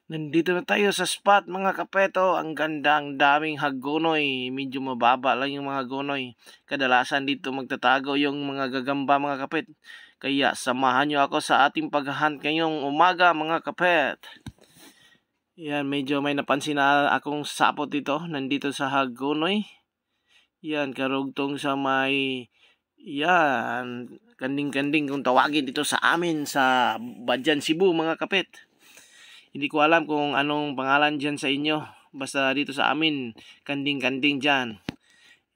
Nandito na tayo sa spot mga kapeto. Ang ganda, ang daming hagonoy. Medyo mababa lang yung mga hagonoy. Kadalasan dito magtatago yung mga gagamba mga kapet. Kaya samahan nyo ako sa ating paghahunt ngayong umaga mga kapet. Yan, medyo may napansin na akong sapot dito. Nandito sa hagonoy. Yan, karugtong sa may... Yan, kanding-kanding kung tawagin dito sa amin sa Badyan, Cebu mga kapet. Hindi ko alam kung anong pangalan dyan sa inyo. Basta dito sa amin, kanding-kanding dyan.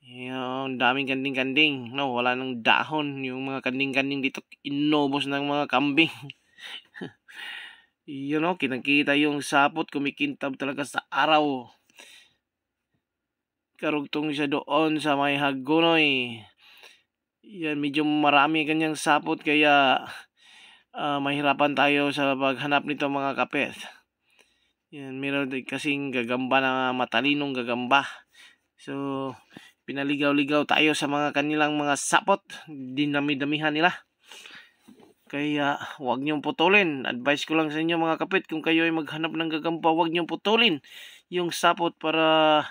Yung daming kanding-kanding. No, wala nang dahon. Yung mga kanding-kanding dito, inubos ng mga kambing. You know, kinakita yung sapot, kumikintab talaga sa araw. Karugtong siya doon sa may hagonoy. Yan, medyo marami kanyang sapot kaya... mahirapan tayo sa paghanap nito mga kapet. Yan, meron kasing gagamba na matalinong gagamba. So, pinaligaw-ligaw tayo sa mga kanilang mga sapot. Dinami-damihan nila. Kaya, huwag niyong putulin. Advice ko lang sa inyo mga kapet, kung kayo ay maghanap ng gagamba, huwag niyong putulin yung sapot para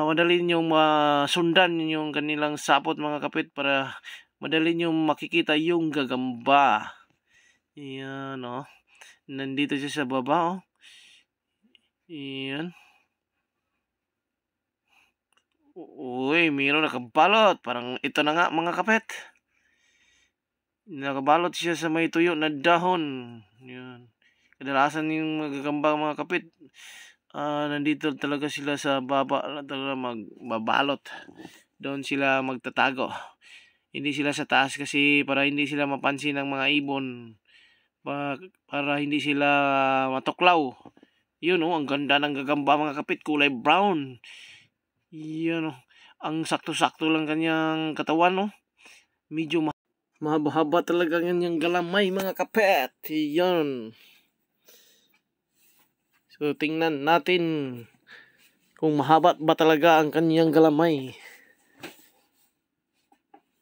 madali niyong masundan yung kanilang sapot mga kapet, para madali niyong makikita yung gagamba. Yan, oh. Nandito siya sa baba, oh. Yan. Uy, mayroon nakabalot. Parang ito na nga mga kapet. Nakabalot siya sa may tuyo na dahon. Yan. Kadalasan yung magagamba mga kapet, nandito talaga sila sa baba, talaga magbabalot. Doon sila magtatago. Hindi sila sa taas kasi para hindi sila mapansin ng mga ibon. Para hindi sila matuklaw. Yun, oh, ang ganda ng gagamba mga kapit, kulay brown. Yun, oh, ang sakto-sakto lang kanyang katawan, oh. Medyo mahaba talaga kanyang galamay mga kapit. Yun. So tingnan natin kung mahaba ba talaga ang kanyang galamay.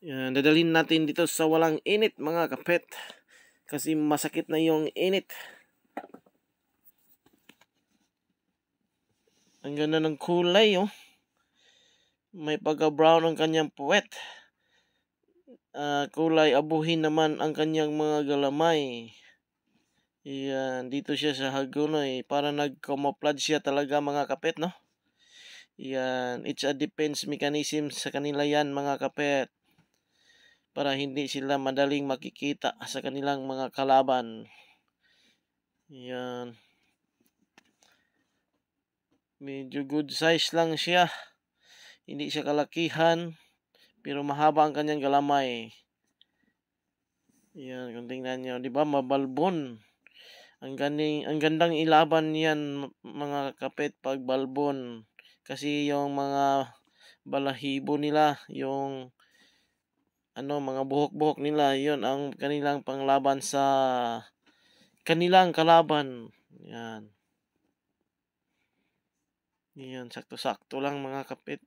Yan, dadalhin natin dito sa walang init mga kapit. Kasi masakit na yung init. Ang ganda ng kulay, oh. May pagka-brown ang kanyang puwet. Kulay abuhin naman ang kanyang mga galamay. Yan, dito siya sa hagonoy. Para nag-camouflage siya talaga mga kapit, no? Yan, it's a defense mechanism sa kanila yan mga kapit. Para hindi sila madaling makikita sa kanilang mga kalaban. Yan. Medyo good size lang siya. Hindi siya kalakihan. Pero mahaba ang kanyang galamay. Yan, kung tingnan nyo. Diba, mabalbon. Ang gandang ilaban yan mga kapit pag balbon. Kasi yung mga balahibo nila, yung mga buhok-buhok nila, yun ang kanilang panglaban sa kanilang kalaban. Yan. Yan, sakto-sakto lang mga kapit.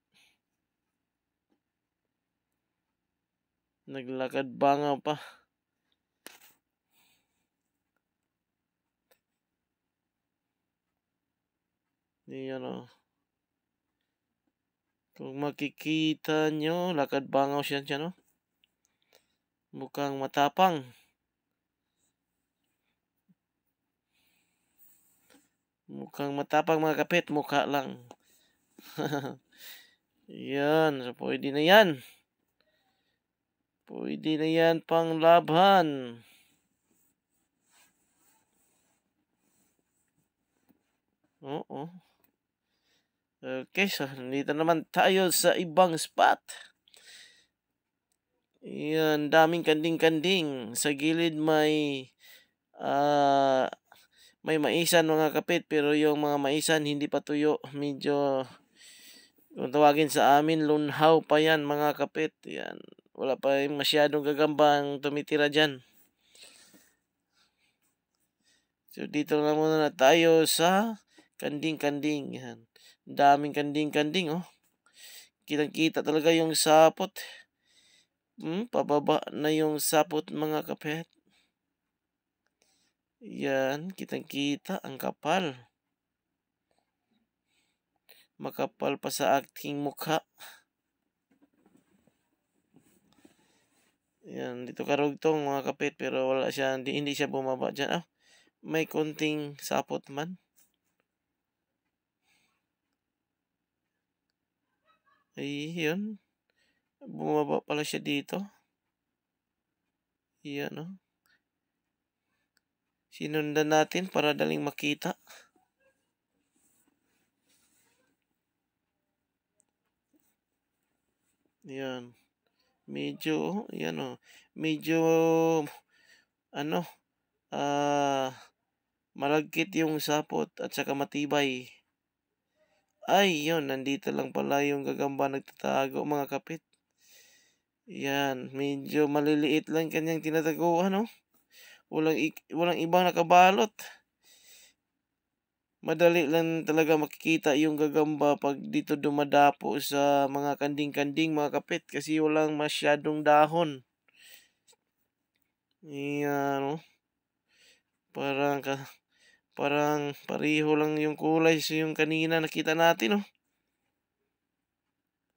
Naglakad banga pa. Yan, oh. Kung makikita nyo, lakad bangaw siya dyan, no? Mukhang matapang. Mukhang matapang mga kapit, mukha lang. Yan, so pwede na yan. Pwede na yan pang laban. Oo. Okay, so nandito naman tayo sa ibang spot. Yan, daming kanding-kanding. Sa gilid may maisan mga kapit, pero yung mga maisan hindi pa tuyo. Medyo Kung tawagin sa amin, lunhaw pa yan mga kapit. Yan. Wala pa yung masyadong gagambang tumitira dyan. So dito na muna tayo sa kanding-kanding. Yan. Daming kanding-kanding oh. Kitang-kita talaga yung sapot. Pababa na yung sapot mga kapit. Yan, kitang-kita ang kapal. Makapal pa sa aking mukha. Yan, dito karugtong mga kapit pero wala siya, hindi siya bumaba dyan. May konting sapot man. Ayun. Bumaba pala siya dito. Yan oh. Sinundan natin para daling makita. Yan. Medyo, yan oh. Medyo, malagkit yung sapot at saka matibay. Ay, yun. Nandito lang pala yung gagamba nagtatago mga kapit. Yan. Medyo maliliit lang kanyang tinataguan no. Walang ibang nakabalot. Madali lang talaga makikita yung gagamba pag dito dumadapo sa mga kanding-kanding mga kapit kasi walang masyadong dahon. Yan, parang pareho lang yung kulay sa yung kanina nakita natin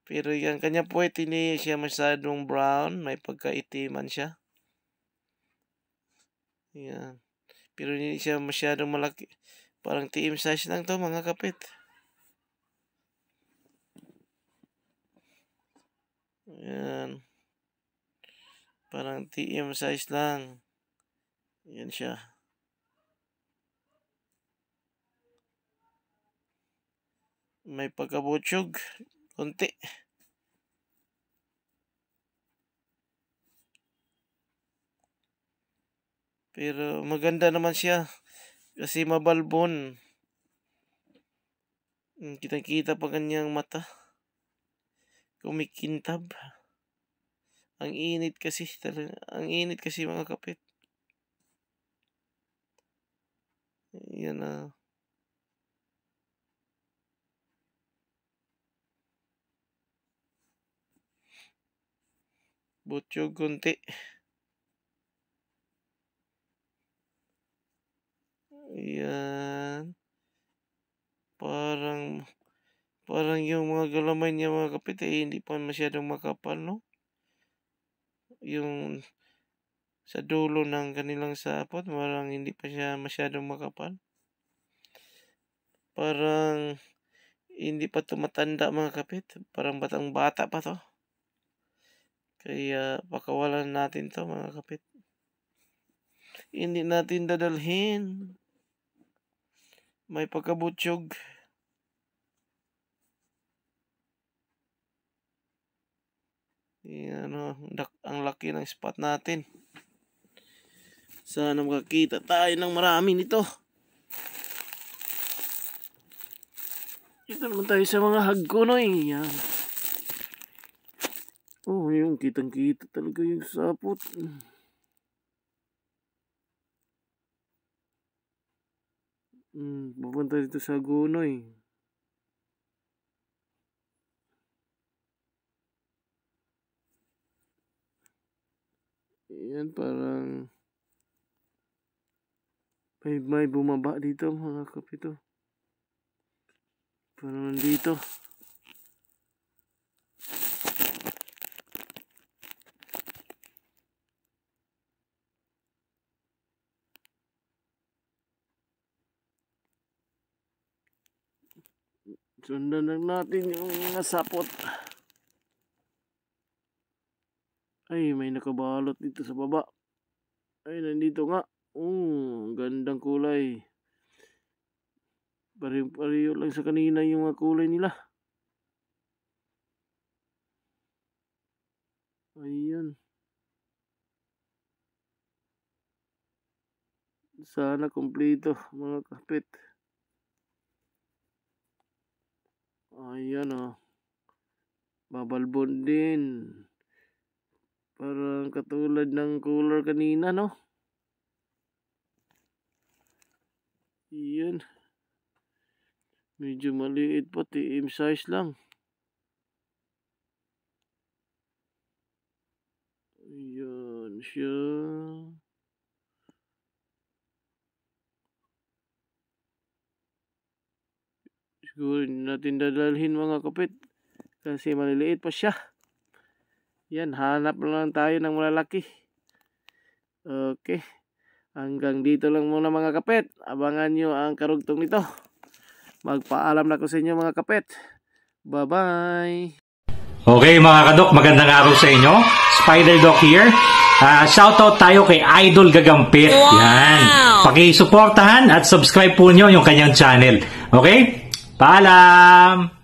Pero yan kanya puwet hindi siya masyadong brown, may pagkaitiman siya. Yan. Pero hindi siya masyadong malaki. Parang TM size lang to mga kapit. Yan. Parang TM size lang. Yan siya. May pagkabutyog. Konti. Pero maganda naman siya. Kasi mabalbon. Kitang-kita pa kanyang mata. Kumikintab. Ang init kasi talaga. Ang init kasi mga kapit. Yan na. Butyog konti. Yan. Parang yung mga galamay niya mga kapit hindi pa masyadong makapal no. Yung sa dulo ng kanilang sapot, parang hindi pa siya masyadong makapal. Parang hindi pa tumatanda mga kapit. Parang batang bata pa to. Kaya pakawalan natin to mga kapit. Hindi natin dadalhin. May pagkabutyog. Yan ang laki ng spot natin. Sana makakita tayo ng marami nito. Ito naman tayo sa mga hagkonoy. Yan. Yung kitang-kita talaga yung sapot. Pupunta dito sa Hagonoy. Yan parang may bumaba dito mga kapito. Parang nandito. Sundan lang natin yung mga sapot. Ay, may nakabalot dito sa baba. Ay, nandito nga. Gandang kulay. Pareho lang sa kanina yung mga kulay nila. Ayan. Sana kumpleto mga kapit. Ayan Babalbon din. Parang katulad ng cooler kanina, no? Iyan. Medyo maliit pa, TM size lang. Ayan siya. Siguro natin dadalhin mga kapit. Kasi maliliit pa siya. Yan, hanap lang tayo ng malalaki. Okay. Hanggang dito lang muna mga kapit. Abangan nyo ang karugtong nito. Magpaalam na ko sa inyo mga kapit. Bye-bye. Okay mga kadok, magandang araw sa inyo. Spider Doc here. Shoutout tayo kay Idol Gagampit. Wow! Yan. Pakisuportahan at subscribe po nyo yung kanyang channel. Okay? Paalam!